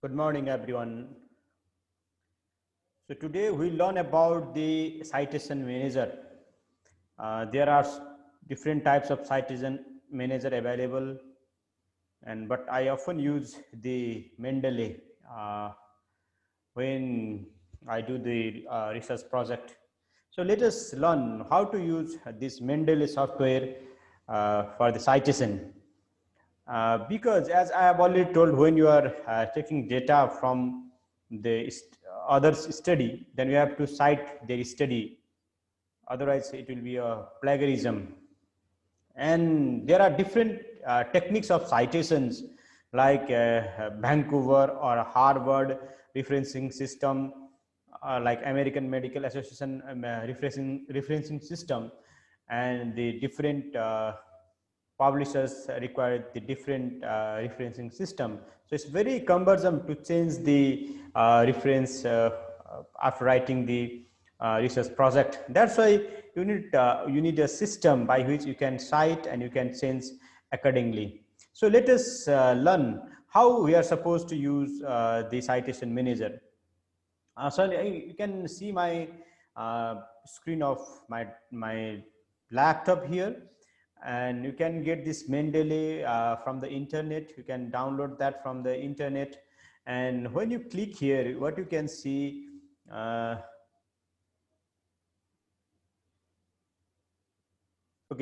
Good morning, everyone. So today we learn about the citation manager. There are different types of citation manager available, and but I often use the Mendeley when I do the research project. So let us learn how to use this Mendeley software for the citation. Because as I have already told, when you are taking data from the others study, then you have to cite their study, otherwise it will be a plagiarism. And there are different techniques of citations, like Vancouver or Harvard referencing system, like American Medical Association referencing system, and the different publishers require the different referencing system. So it's very cumbersome to change the reference after writing the research project. That's why you need a system by which you can cite and you can change accordingly. So let us learn how we are supposed to use the citation manager. So you can see my screen of my laptop here, and you can get this Mendeley from the internet. You can download that from the internet, and when you click here, what you can see, okay,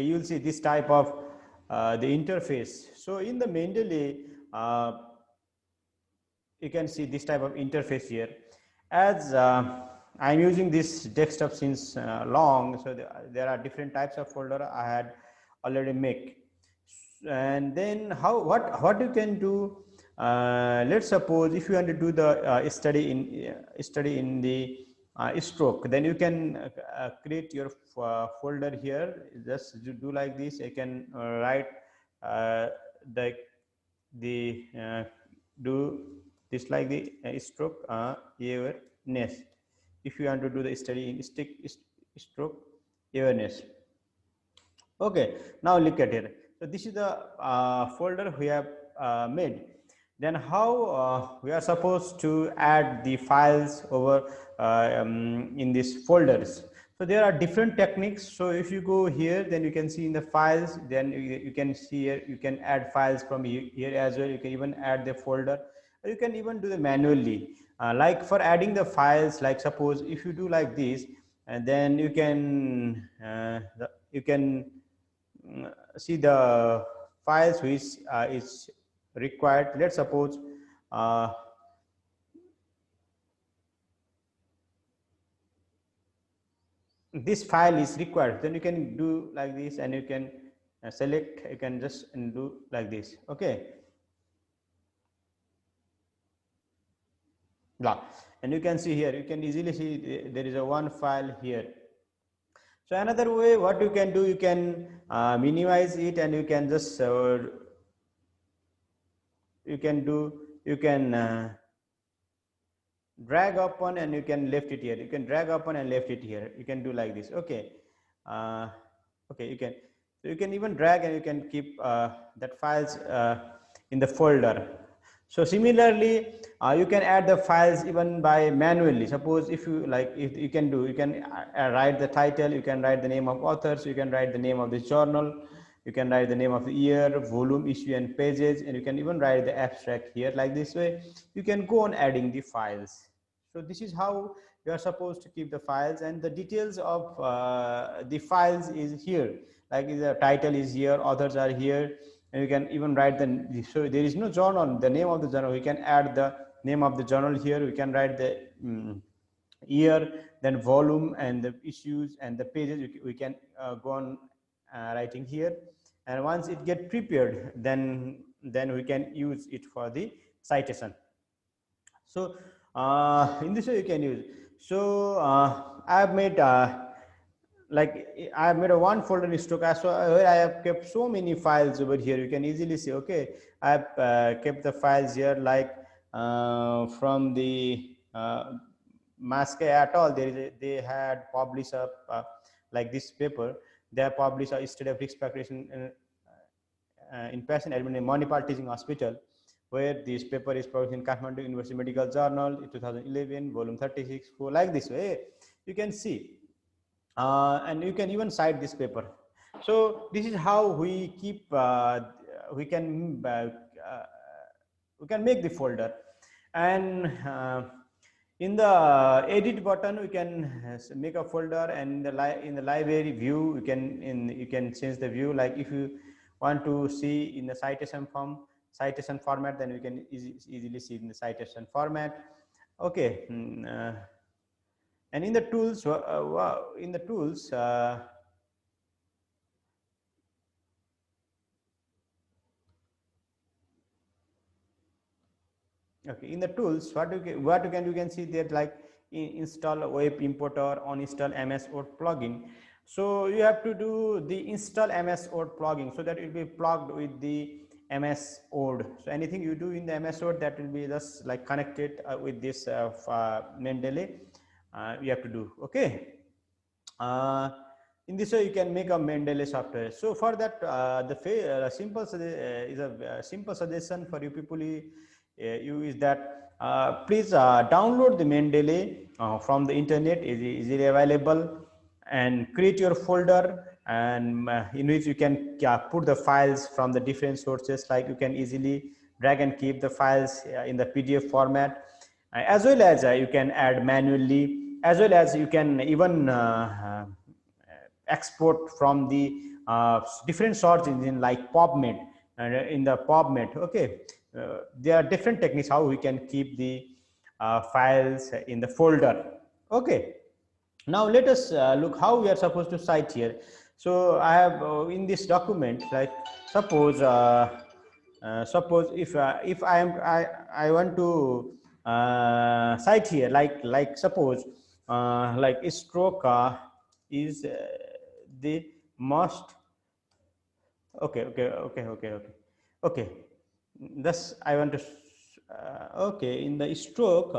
you'll see this type of the interface. So in the Mendeley, you can see this type of interface here. As I'm using this desktop since long, so there are different types of folder I had already make. And then what you can do, let's suppose if you want to do the study in the stroke, then you can create your folder here. Just do like this. You can write uh, the do this like the stroke awareness. If you want to do the study in stroke awareness. Okay, now look at it. So this is the folder we have made. Then how we are supposed to add the files over in these folders. So there are different techniques. So if you go here, then you can see in the files, then you can see here, you can add files from here as well. You can even add the folder. You can even do the manually. Like for adding the files, like suppose if you do like this, and then you can see the files which is required. Let's suppose uh, this file is required, then you can do like this, and you can select, you can just do like this. Okay, yeah. And you can see here, you can easily see there is a one file here. So another way what you can do, you can minimize it, and you can just you can drag upon, and you can left it here. You can drag upon and left it here. You can do like this. Okay, okay, you can, so you can even drag, and you can keep that files in the folder. So similarly, you can add the files even by manually. Suppose if you like, if you can do, you can write the title, you can write the name of authors, you can write the name of the journal, you can write the name of the year, volume, issue, and pages, and you can even write the abstract here. Like this way, you can go on adding the files. So this is how you are supposed to keep the files, and the details of the files is here. Like the title is here, authors are here, and you can even write the, so there is no journal, the name of the journal. We can add the name of the journal here. We can write the year, then volume, and the issues and the pages. We can go on writing here, and once it get prepared, then we can use it for the citation. So in this way you can use. So I have made like I have made a one folder in stochastic, so where I have kept so many files over here. You can easily see, okay, I have kept the files here, like from the Maske et al. They had published a like this paper. They have published a study of risk calculation in patient admitted in Manipal Teaching Hospital. where this paper is published in Kathmandu University Medical Journal, 2011, volume 36, like this way. You can see, and you can even cite this paper. So this is how we keep, we can make the folder. And in the edit button, we can make a folder, and in the library view, you can change the view. Like if you want to see in the citation format, then we can easily see in the citation format. Okay. And in the tools, okay, in the tools, you can see that, like install a web importer, uninstall MS Word plugin. So you have to do the install MS Word plugin, so that it will be plugged with the MS Word. So anything you do in the MS Word, that will be just like connected with this Mendeley. You have to do. Okay. In this way, you can make a Mendeley software. So for that, simple suggestion for you people is that please download the Mendeley from the internet. It is easily available, and create your folder, and in which you can put the files from the different sources. Like you can easily drag and keep the files in the PDF format, as well as you can add manually, as well as you can even export from the different search engine like PubMed. In the PubMed, okay, there are different techniques how we can keep the files in the folder. Okay, now let us look how we are supposed to cite here. So I have in this document, like suppose if I want to cite here, like suppose like stroke is the most. Okay. Thus I want to okay, in the stroke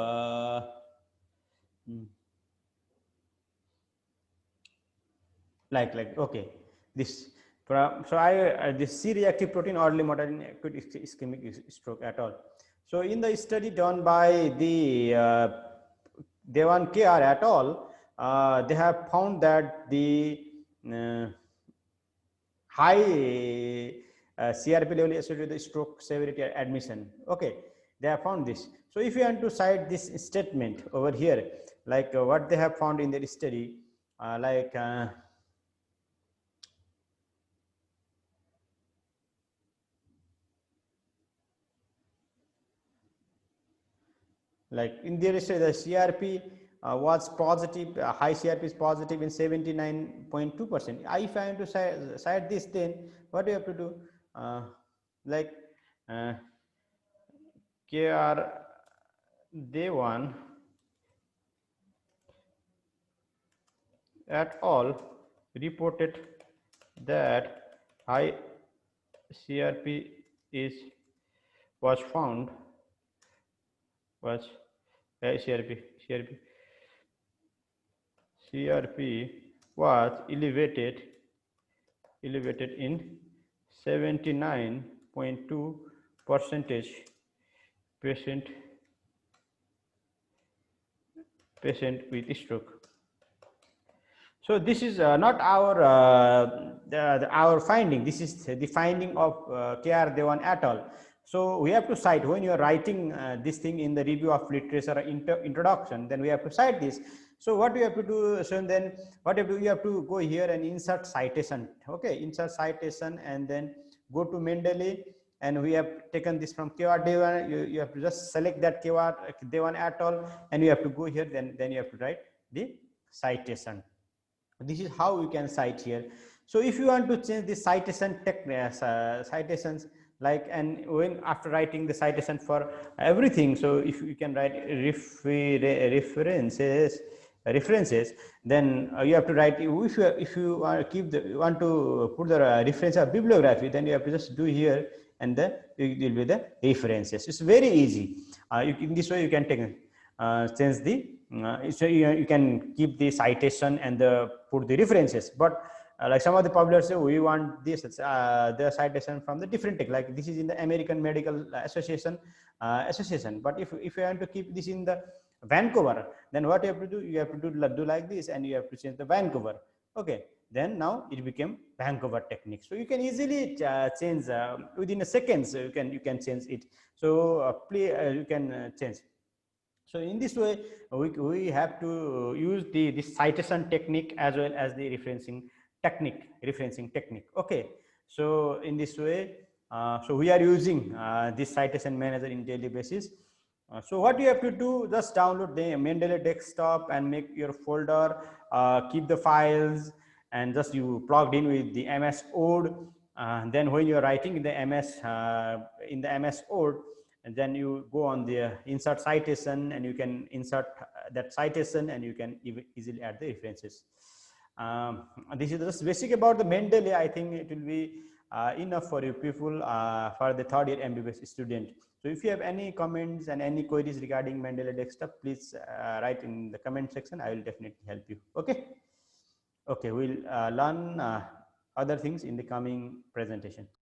like okay, this so I this C reactive protein early modern acute ischemic stroke at all. So in the study done by the Devan KR et al, they have found that the high CRP level associated with the stroke severity admission. Okay, they have found this. So if you want to cite this statement over here, like what they have found in their study, like in their study, the CRP was positive, high CRP is positive in 79.2%. If I want to cite this, then what do you have to do? Like KR Devan et al reported that high CRP was found was CRP was elevated in 79.2% patient with stroke. So this is not our finding. This is the finding of KR Devan et al. So we have to cite when you are writing this thing in the review of literature introduction. Then we have to cite this. So what we have to do? So then what you have to do? You have to go here and insert citation. Okay, insert citation, and then go to Mendeley. And we have taken this from KR Devan. You have to just select that KR Devan et al. And you have to go here. Then you have to write the citation. This is how you can cite here. So if you want to change the citation citations, like, and when after writing the citation for everything, so if you can write references, then you have to write, if you want to put the reference of bibliography, then you have to just do here, and then it will be the references. It's very easy. In this way you can take change the so you can keep the citation and put the references. But like some of the publishers say we want this the citation from the different tech, like this is in the American Medical Association, but if you want to keep this in the Vancouver, then what you have to do, you have to do like this, and you have to change the Vancouver. Okay, then now it became Vancouver technique. So you can easily change within a second. So you can change it. So you can change. So in this way, we have to use this citation technique as well as the referencing technique. Okay. So in this way, so we are using this citation manager in daily basis. So what you have to do, just download the Mendeley desktop and make your folder, keep the files, and just you plugged in with the MS Word. Then when you are writing in the MS Word, and then you go on the insert citation, and you can insert that citation, and you can easily add the references. This is just basic about the Mendeley. I think it will be enough for you people, for the third year MBBS student. So if you have any comments and any queries regarding Mendeley desktop, please write in the comment section. I will definitely help you. Okay. Okay, we'll learn other things in the coming presentation.